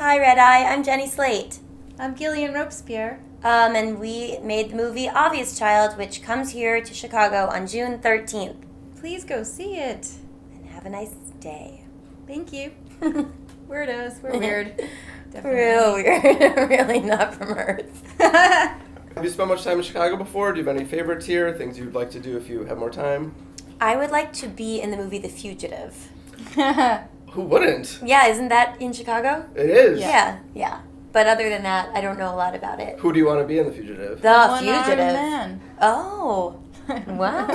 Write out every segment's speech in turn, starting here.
Hi, Red Eye. I'm Jenny Slate. I'm Gillian Robespierre. And we made the movie Obvious Child, which comes here to Chicago on June 13th. Please go see it. And have a nice day. Thank you. Weirdos. We're weird. Real weird. Really not from Earth. Have you spent much time in Chicago before? Do you have any favorites here? Things you'd like to do if you have more time? I would like to be in the movie The Fugitive. Who wouldn't? Yeah, isn't that in Chicago? It is. Yeah. But other than that, I don't know a lot about it. Who do you want to be in The Fugitive? The Fugitive. One-armed man. Oh. Wow.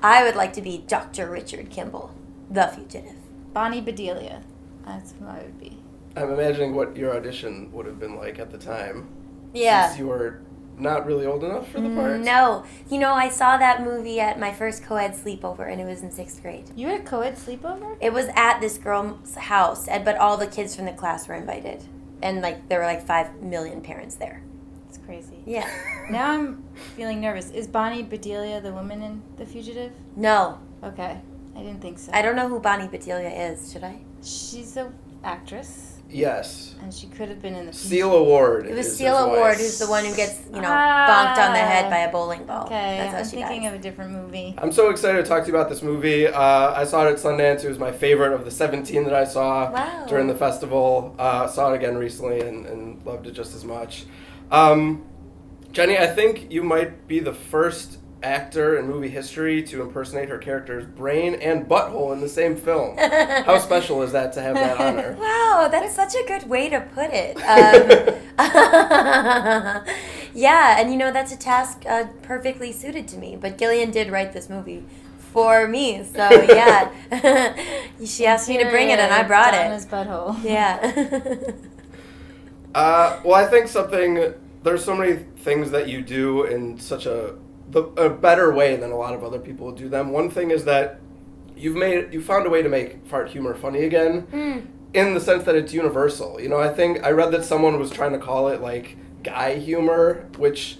I would like to be Dr. Richard Kimball, The Fugitive. Bonnie Bedelia. That's who I would be. I'm imagining what your audition would have been like at the time. Yeah. Since you were not really old enough for the part. No. You know, I saw that movie at my first co-ed sleepover, and it was in 6th grade. You had a co-ed sleepover? It was at this girl's house, but all the kids from the class were invited. And, there were, 5 million parents there. It's crazy. Yeah. Now I'm feeling nervous. Is Bonnie Bedelia the woman in The Fugitive? No. Okay. I didn't think so. I don't know who Bonnie Bedelia is. Should I? She's an actress. Yes. And she could have been in The Fugitive. Seal Award. It was is Seal his Award, wife. who's the one who gets, bonked on the head by a bowling ball. Okay, That's how I'm she thinking dies. of a different movie. I'm so excited to talk to you about this movie. I saw it at Sundance. It was my favorite of the 17 that I saw Wow. during the festival. Saw it again recently and loved it just as much. Jenny, I think you might be the first actor in movie history to impersonate her character's brain and butthole in the same film. How special is that to have that honor? Wow, that's such a good way to put it. Yeah, and that's a task perfectly suited to me. But Gillian did write this movie for me, so yeah. She asked me to bring it, and I brought it. Donna's butthole. Yeah. Well, I think there's so many things that you do in such a better way than a lot of other people do them. One thing is that you found a way to make fart humor funny again, in the sense that it's universal. I think I read that someone was trying to call it guy humor, which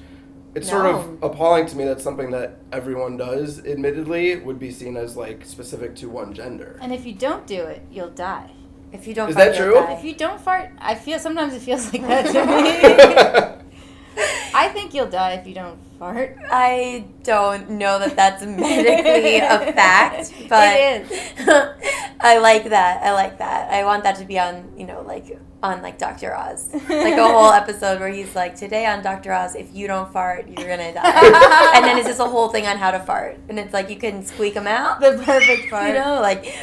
it's sort of appalling to me that something that everyone does, admittedly, would be seen as specific to one gender. And if you don't do it, you'll die. If you don't Is fart, that you'll true? die. If you don't fart, sometimes it feels like that to me. I think you'll die if you don't fart. I don't know that that's medically a fact, but It is. I like that. I want that to be on, on Dr. Oz. A whole episode where he's like, today on Dr. Oz, if you don't fart, you're going to die. And then it's just a whole thing on how to fart. And it's you can squeak them out. The perfect fart.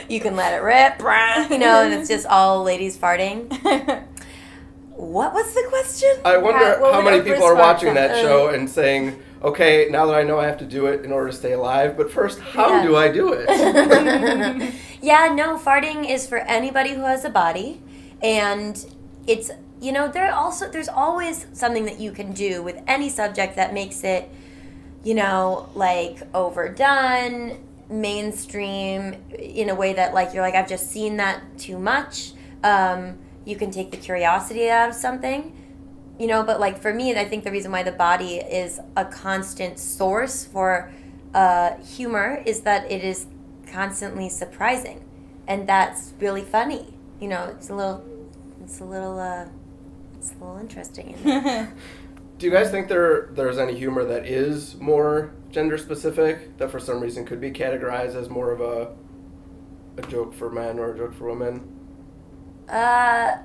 You can let it rip, and it's just all ladies farting. What was the question? I wonder What how would many Oprah's people are fart watching that show and saying, okay, now that I know I have to do it in order to stay alive, but first, how do I do it? Yeah, no, farting is for anybody who has a body, and it's, there's always something that you can do with any subject that makes it, overdone, mainstream, in a way that, you're I've just seen that too much. You can take the curiosity out of something, but for me, I think the reason why the body is a constant source for humor is that it is constantly surprising, and that's really funny. It's a little interesting. Do you guys think there's any humor that is more gender specific, that for some reason could be categorized as more of a joke for men or a joke for women? I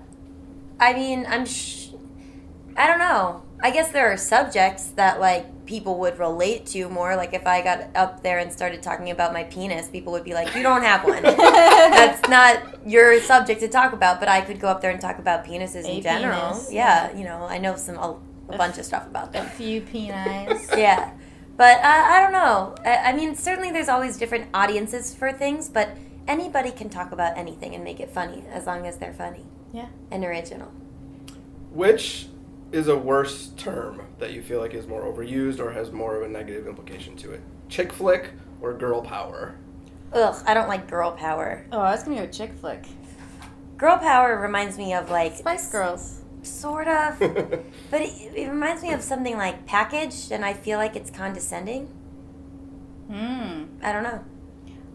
don't know. I guess there are subjects that people would relate to more. If I got up there and started talking about my penis, people would be like, "You don't have one. That's not your subject to talk about." But I could go up there and talk about penises in general. Penis. Yeah, I know a bunch of stuff about A them. few penis. Yeah, but I don't know. Certainly there's always different audiences for things, but anybody can talk about anything and make it funny as long as they're funny. Yeah. And original. Which is a worse term that you feel is more overused or has more of a negative implication to it? Chick flick or girl power? Ugh, I don't like girl power. Oh, I was going to go chick flick. Girl power reminds me of Spice Girls. Sort of. But it reminds me of something packaged, and I feel it's condescending. I don't know.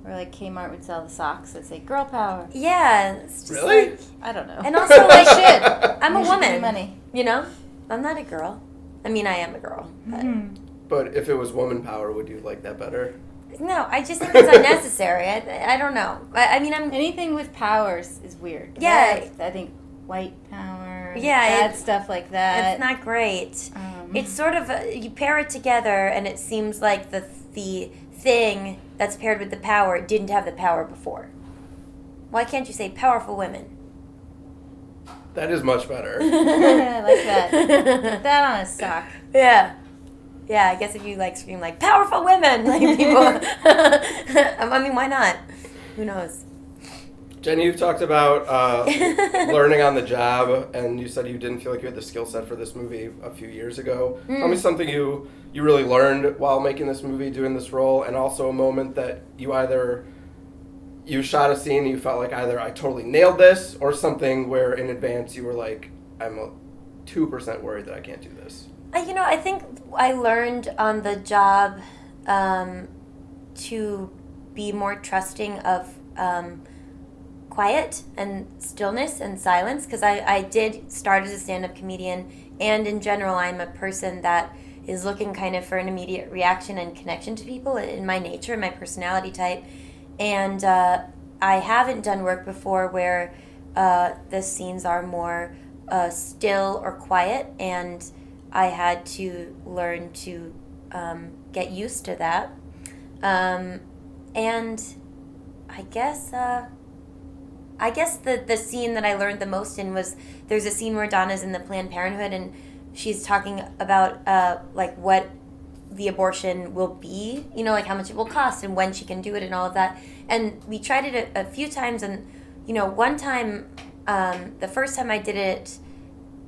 Or like Kmart would sell the socks that say "Girl Power." Yeah. It's just Really? like- I don't know. and also, I like, should. I'm a You should give me woman. money. You know? I'm not a girl. I mean, I am a girl. But But if it was woman power, would you like that better? no, I just think it's unnecessary. I don't know. I mean, I'm... Anything with powers is weird. Yeah. I think white power. Yeah, bad stuff like that. It's not great. Um, It's sort of you pair it together, and it seems like the thing that's paired with the power didn't have the power before. Why can't you say powerful women? That is much better. I like that. Put that on a sock. Yeah. Yeah, I guess if you like scream like powerful women, like people. I mean, why not? Who knows? Jenny, you've talked about learning on the job, and you said you didn't feel like you had the skill set for this movie a few years ago. Tell me something you really learned while making this movie, doing this role, and also a moment that you shot a scene and you felt like either I totally nailed this, or something where in advance you were like, I'm 2% worried that I can't do this. I think I learned on the job to be more trusting of quiet and stillness and silence, because I did start as a stand-up comedian, and in general I'm a person that is looking kind of for an immediate reaction and connection to people in my nature, my personality type. And I haven't done work before where the scenes are more still or quiet, and I had to learn to get used to that. And I guess the scene that I learned the most in was, there's a scene where Donna's in the Planned Parenthood and she's talking about like what the abortion will be, like how much it will cost and when she can do it and all of that. And we tried it a few times, and one time, the first time I did it,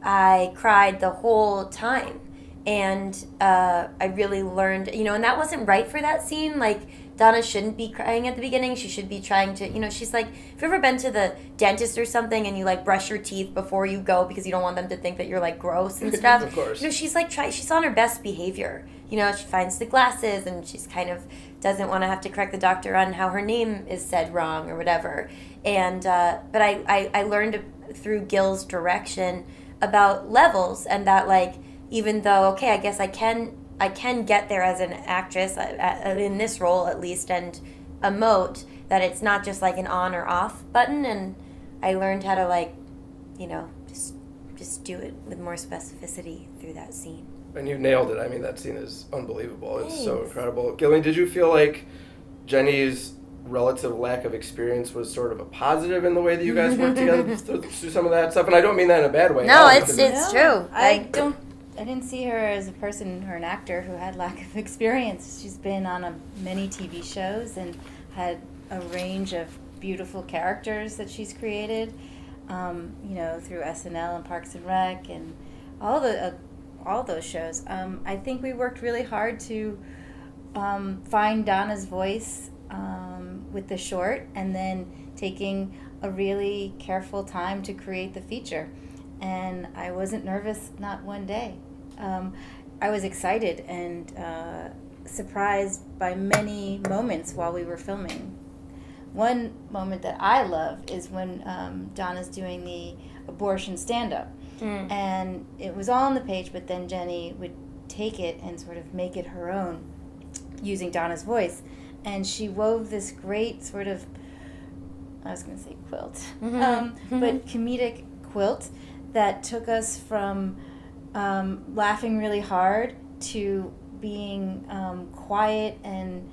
I cried the whole time, and I really learned, and that wasn't right for that scene. Like, Donna shouldn't be crying at the beginning. She should be trying to, she's like, if you've ever been to the dentist or something and you like brush your teeth before you go because you don't want them to think that you're like gross and stuff. Of course. She's like, she's on her best behavior. She finds the glasses and she's kind of doesn't want to have to correct the doctor on how her name is said wrong or whatever. And, but I learned through Gil's direction about levels, and that like, even though, okay, I guess I can get there as an actress in this role at least, and emote, that it's not just like an on or off button. And I learned how to like, just do it with more specificity through that scene. And you nailed it. I mean, that scene is unbelievable. It's so Thanks. incredible. Gillian, did you feel like Jenny's relative lack of experience was sort of a positive in the way that you guys worked together through some of that stuff? And I don't mean that in a bad way. No, at all, it's because true. I didn't see her as a person or an actor who had lack of experience. She's been on many TV shows and had a range of beautiful characters that she's created, through SNL and Parks and Rec and all those shows. I think we worked really hard to find Donna's voice with the short, and then taking a really careful time to create the feature. And I wasn't nervous, not one day. I was excited and surprised by many moments while we were filming. One moment that I love is when Donna's doing the abortion stand-up. And it was all on the page, but then Jenny would take it and sort of make it her own using Donna's voice. And she wove this great sort of, I was going to say quilt, but comedic quilt that took us from laughing really hard to being quiet and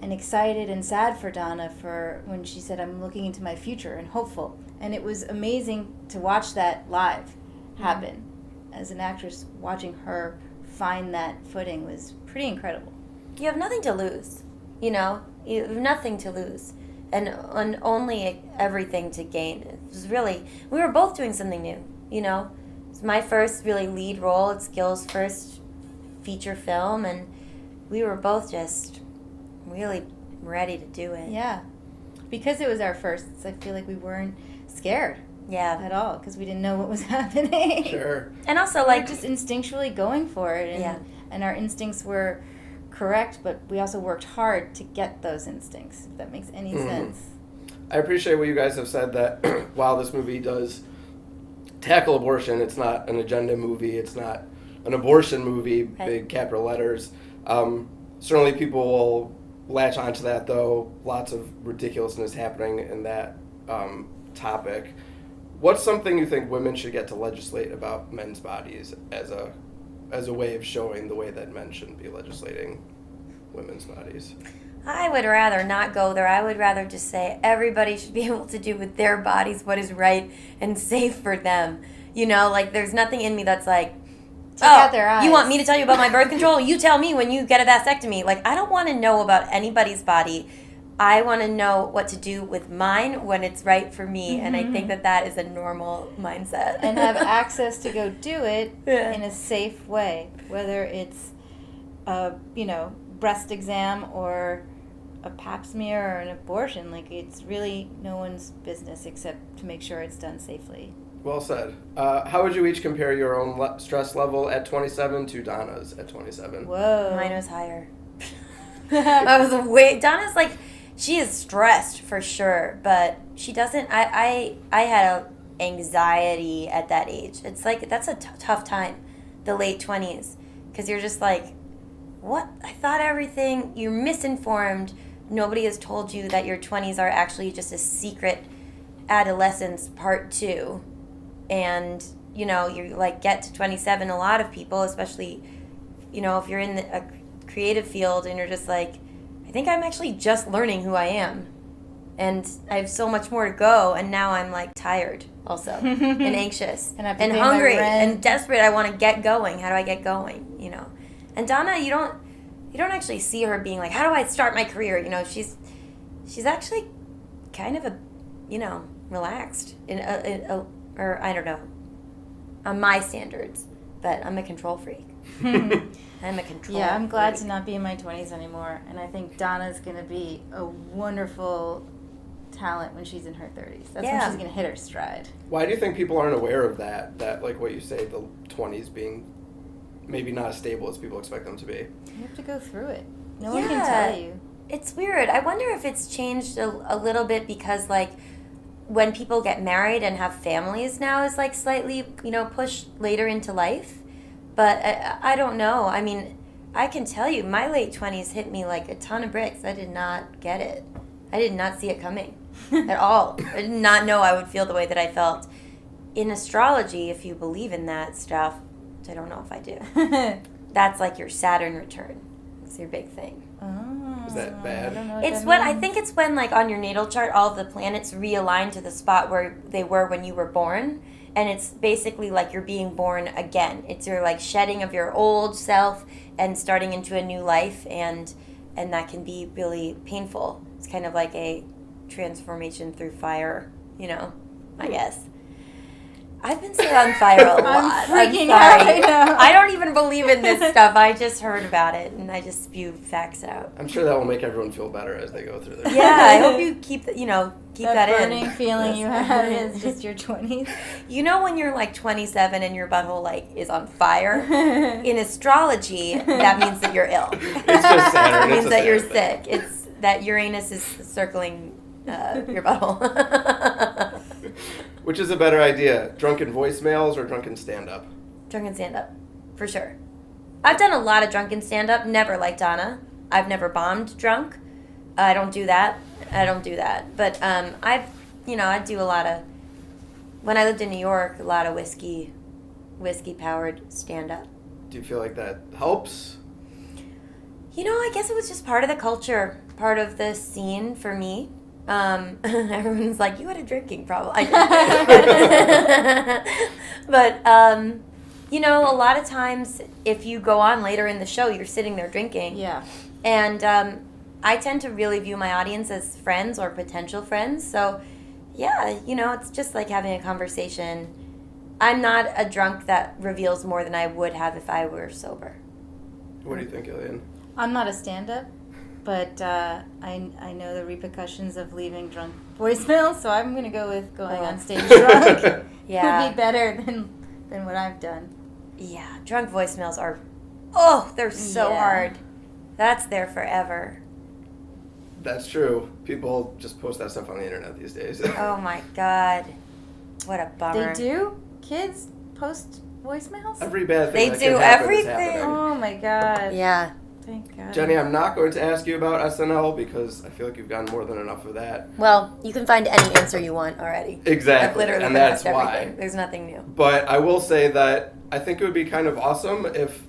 excited and sad for Donna for when she said, I'm looking into my future, and hopeful. And it was amazing to watch that live happen. As an actress, watching her find that footing was pretty incredible. You have nothing to lose, you have nothing to lose, and only everything to gain. It was really, we were both doing something new, It's my first really lead role. It's Gil's first feature film, and we were both just really ready to do it. Yeah. Because it was our first, I feel like we weren't scared at all, because we didn't know what was happening. Sure. And also, We like, were just instinctually going for it, and our instincts were correct, but we also worked hard to get those instincts, if that makes any sense. I appreciate what you guys have said, that while this movie does tackle abortion, it's not an agenda movie, it's not an abortion movie, big capital letters. Certainly people will latch onto that, though. Lots of ridiculousness happening in that topic. What's something you think women should get to legislate about men's bodies as a way of showing the way that men shouldn't be legislating women's bodies? I would rather not go there. I would rather just say everybody should be able to do with their bodies what is right and safe for them. You know, like, there's nothing in me that's like, Take out their eyes. You want me to tell you about my birth control? You tell me when you get a vasectomy. Like, I don't want to know about anybody's body. I want to know what to do with mine when it's right for me, and I think that is a normal mindset. And have access to go do it in a safe way, whether it's a, breast exam or a pap smear or an abortion. Like, it's really no one's business except to make sure it's done safely. Well said. How would you each compare your own stress level at 27 to Donna's at 27? Whoa. Mine was higher. I was Donna's like, she is stressed for sure, but she doesn't. I had anxiety at that age. It's like, that's a tough time, the late 20s, because you're just like, what? I thought everything, you're misinformed. Nobody has told you that your 20s are actually just a secret adolescence part 2. And, you like, get to 27, a lot of people, especially, if you're in a creative field and you're just like, I think I'm actually just learning who I am. And I have so much more to go, and now I'm, like, tired also, and anxious, and hungry, and desperate. I want to get going. How do I get going, And Donna, you don't actually see her being like, how do I start my career? She's actually kind of relaxed or I don't know, on my standards, but I'm a control freak. I'm a control Yeah, I'm glad freak. to not be in my 20s anymore, and I think Donna's going to be a wonderful talent when she's in her 30s. That's when she's going to hit her stride. Why do you think people aren't aware of that, like what you say, the 20s being maybe not as stable as people expect them to be? You have to go through it. No one can tell you. It's weird. I wonder if it's changed a little bit because, like, when people get married and have families now is, like, slightly, pushed later into life. But I don't know. I mean, I can tell you, my late 20s hit me like a ton of bricks. I did not get it. I did not see it coming at all. I did not know I would feel the way that I felt. In astrology, if you believe in that stuff, which I don't know if I do, that's like your Saturn return. It's your big thing. Oh, Is that bad? I don't know It's what I think it's when, like, on your natal chart, all of the planets realign to the spot where they were when you were born, and it's basically like you're being born again. It's your, like, shedding of your old self and starting into a new life, and that can be really painful. It's kind of like a transformation through fire, I guess. I've been set on fire a lot. I'm freaking sorry. out. I know. I don't even believe in this stuff. I just heard about it, and I just spew facts out. I'm sure that will make everyone feel better as they go through their Yeah, I hope you keep that that in. burning feeling you had is just your 20s. When you're like 27 and your butthole like is on fire, in astrology, that means that you're ill. It's just Saturn. It means It's a that you're Saturn thing. sick. It's that Uranus is circling your butthole. Which is a better idea, drunken voicemails or drunken stand-up? Drunken stand-up, for sure. I've done a lot of drunken stand-up, never like Donna. I've never bombed drunk. I don't do that. But I do a lot of, when I lived in New York, a lot of whiskey-powered stand-up. Do you feel like that helps? I guess it was just part of the culture, part of the scene for me. Everyone's like, you had a drinking problem. I did. But, a lot of times if you go on later in the show, you're sitting there drinking. Yeah. And I tend to really view my audience as friends or potential friends. So, yeah, it's just like having a conversation. I'm not a drunk that reveals more than I would have if I were sober. What do you think, Gillian? I'm not a stand-up, but I know the repercussions of leaving drunk voicemails, so I'm going to go with going on stage drunk. Yeah. Would be better than what I've done. Yeah, drunk voicemails are, they're so hard. That's there forever. That's true. People just post that stuff on the internet these days. Oh my God. What a bummer. They do? Kids post voicemails? Every bad They thing that do can happen is everything. happening. Oh my God. Yeah. Thank God. Jenny, I'm not going to ask you about SNL because I feel like you've gotten more than enough of that. Well, you can find any answer you want already. Exactly, I've literally and been that's asked why. everything. There's nothing new. But I will say that I think it would be kind of awesome if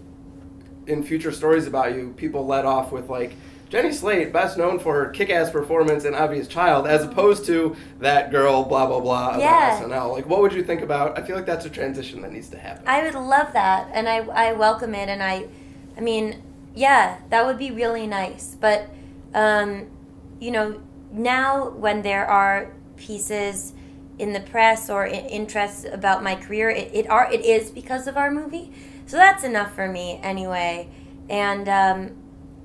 in future stories about you, people let off with like, Jenny Slate, best known for her kick-ass performance in Obvious Child, as opposed to that girl, blah, blah, blah, about Yeah. SNL. Like, what would you think about? I feel like that's a transition that needs to happen. I would love that, and I welcome it, and I mean, yeah, that would be really nice. But, you know, now when there are pieces in the press or interests about my career, it is because of our movie. So that's enough for me anyway. And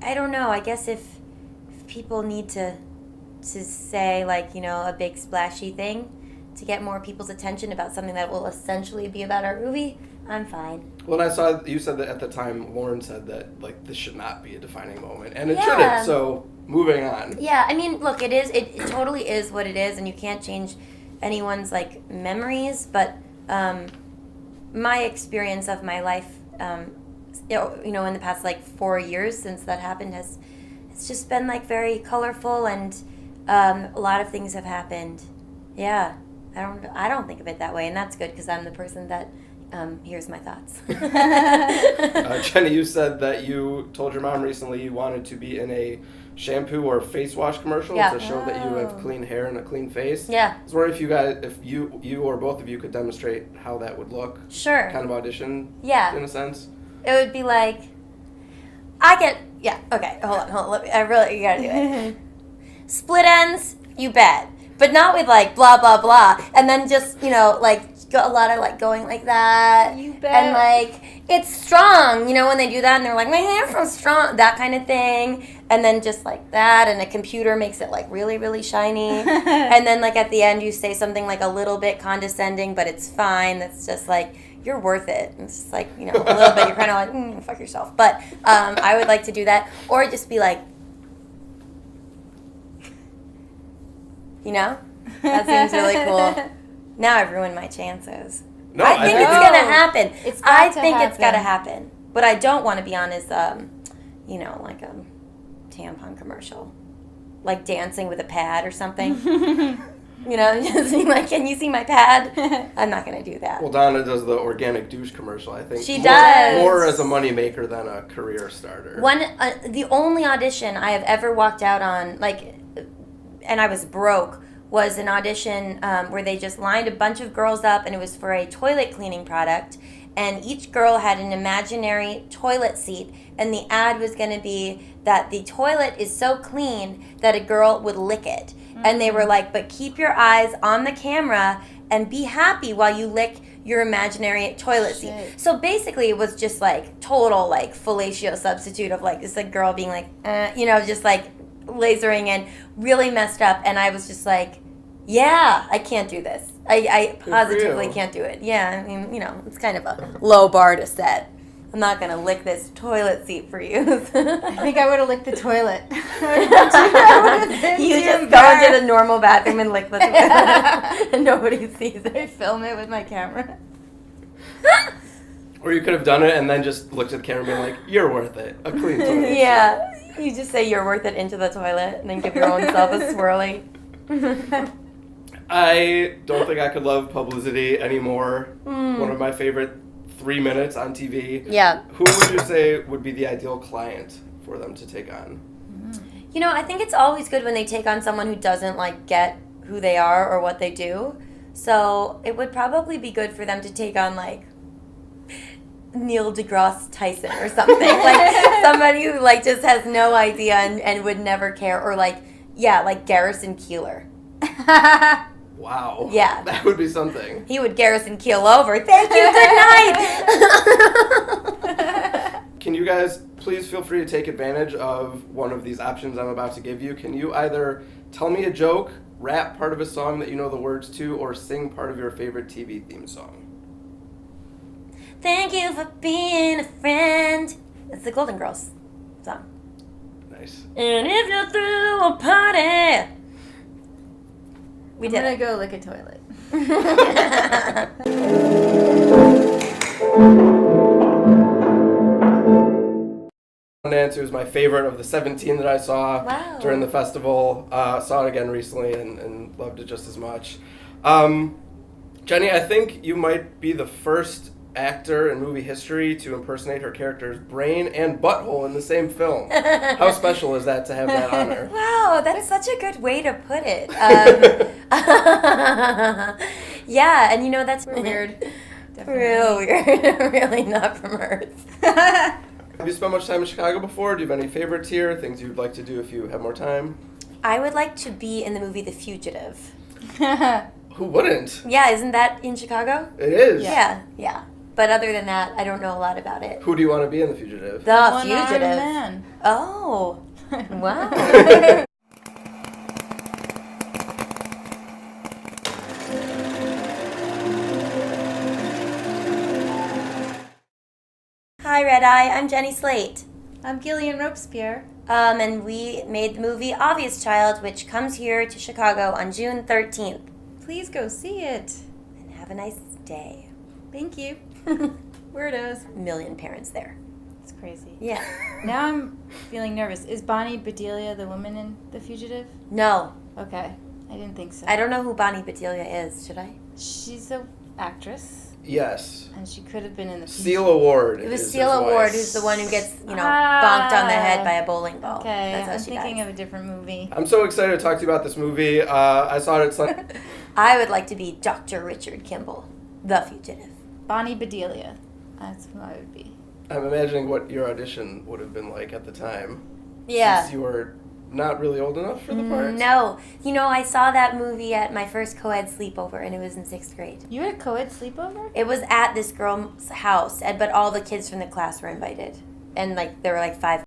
I don't know. I guess if people need to say, like, you know, a big splashy thing to get more people's attention about something that will essentially be about our movie, I'm fine. When I saw you said that at the time, Lauren said that like this should not be a defining moment, and it Yeah. shouldn't. So moving on. Yeah, I mean, look, it is. It totally is what it is, and you can't change anyone's like memories. But my experience of my life, you know, in the past like 4 years since that happened, it's just been like very colorful, and a lot of things have happened. Yeah, I don't think of it that way, and that's good because I'm the person that hears my thoughts. Jenny, you said that you told your mom recently you wanted to be in a shampoo or face wash commercial Yeah. to show that you have Oh. clean hair and a clean face. Yeah, I was wondering if you or both of you could demonstrate how that would look. sure. Kind of audition, Yeah. in a sense. It would be like, okay, hold on, you gotta do it. Split ends, you bet. But not with like blah, blah, blah. And then just, you know, like a lot of like going like that. You bet. And like, it's strong, you know, when they do that and they're like, my hair feels strong, that kind of thing. And then just like that, and a computer makes it like really, really shiny. And then like at the end you say something like a little bit condescending, but it's fine. That's just like, you're worth it. It's just like, you know, a little bit. You're kind of like, fuck yourself. But I would like to do that. Or just be like, you know? That seems really cool. Now I've ruined my chances. No, I think think it's going to happen. It's got to it's got to happen. happen. What I don't want to be on is, you know, like a tampon commercial. Like dancing with a pad or something. You know, just being like, can you see my pad? I'm not going to do that. Well, Donna does the organic douche commercial, I think. She does. More as a moneymaker than a career starter. The only audition I have ever walked out on, like, and I was broke, was an audition where they just lined a bunch of girls up, and it was for a toilet cleaning product, and each girl had an imaginary toilet seat, and the ad was going to be that the toilet is so clean that a girl would lick it. And they were like, but keep your eyes on the camera and be happy while you lick your imaginary toilet seat. Shit. So basically it was just like total like fellatio substitute of like this like girl being like, you know, just like lasering and really messed up. And I was just like, yeah, I can't do this. I positively you. can't do it. Yeah, I mean, you know, it's kind of a low bar to set. I'm not going to lick this toilet seat for you. I think I would have licked the toilet. You just go into the normal bathroom and lick the toilet, and nobody sees I it. film it with my camera. Or you could have done it and then just looked at the camera and been like, you're worth it. A clean toilet. Yeah, you just say you're worth it into the toilet, and then give your own self a swirly. I don't think I could love publicity anymore. One of my favorite 3 minutes on TV. Yeah. Who would you say would be the ideal client for them to take on? You know, I think it's always good when they take on someone who doesn't like get who they are or what they do. So it would probably be good for them to take on like Neil deGrasse Tyson or something. Like somebody who like just has no idea and would never care. Or like, yeah, like Garrison Keillor. Wow. Yeah. That would be something. He would Garrison Keel over. Thank you, good night. Can you guys please feel free to take advantage of one of these options I'm about to give you? Can you either tell me a joke, rap part of a song that you know the words to, or sing part of your favorite TV theme song? Thank you for being a friend. It's the Golden Girls song. Nice. And if you threw a party. We I'm did gonna it. go lick a toilet. Sundance, it was my favorite of the 17 that I saw Wow. during the festival. Saw it again recently and loved it just as much. Jenny, I think you might be the first actor in movie history to impersonate her character's brain and butthole in the same film. How special is that to have that honor? Wow, that's such a good way to put it. Yeah, and that's Weird. real weird. Really not from Earth. Have you spent much time in Chicago before? Do you have any favorites here? Things you'd like to do if you have more time? I would like to be in the movie The Fugitive. Who wouldn't? Yeah, isn't that in Chicago? It is. Yeah. But other than that, I don't know a lot about it. Who do you want to be in The Fugitive? The One-armed Fugitive. man. Oh, wow. Hi, Red Eye. I'm Jenny Slate. I'm Gillian Robespierre. And we made the movie Obvious Child, which comes here to Chicago on June 13th. Please go see it. And have a nice day. Thank you. Weirdos. Million parents there. It's crazy. Yeah. Now I'm feeling nervous. Is Bonnie Bedelia the woman in The Fugitive? No, Okay. I didn't think so. I don't know who Bonnie Bedelia is. Should I? She's a actress, Yes. and she could have been in The Seal Award. It was is Seal his Award, wife. who's the one who gets, bonked on the head by a bowling ball. Okay, That's how I'm she thinking dies. of a different movie. I'm so excited to talk to you about this movie. I saw it at Sundance. I would like to be Dr. Richard Kimball, the fugitive. Bonnie Bedelia. That's who I would be. I'm imagining what your audition would have been like at the time. Yeah. Since you were not really old enough for the part. No. I saw that movie at my first co-ed sleepover, and it was in 6th grade. You had a co-ed sleepover? It was at this girl's house, but all the kids from the class were invited. And, there were, 5